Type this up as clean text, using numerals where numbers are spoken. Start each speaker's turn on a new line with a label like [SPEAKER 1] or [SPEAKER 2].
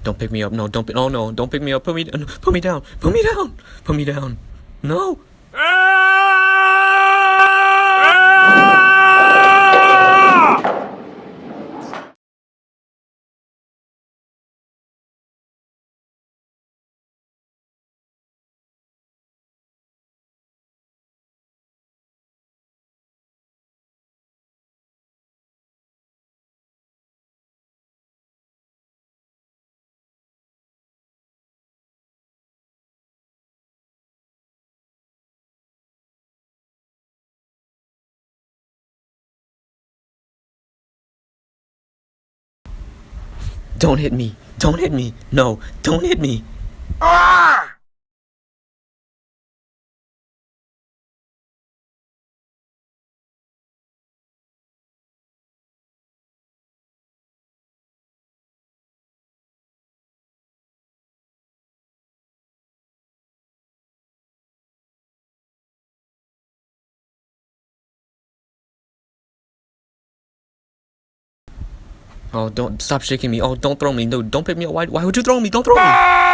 [SPEAKER 1] Don't pick me up. No, don't. Oh no, don't pick me up. Put me down. Put me down. Put me down. Put me down. No. Don't hit me. Don't hit me. No, don't hit me. Oh, don't stop shaking me. Oh, don't throw me. No, don't pick me up. Why would you throw me? Don't throw me.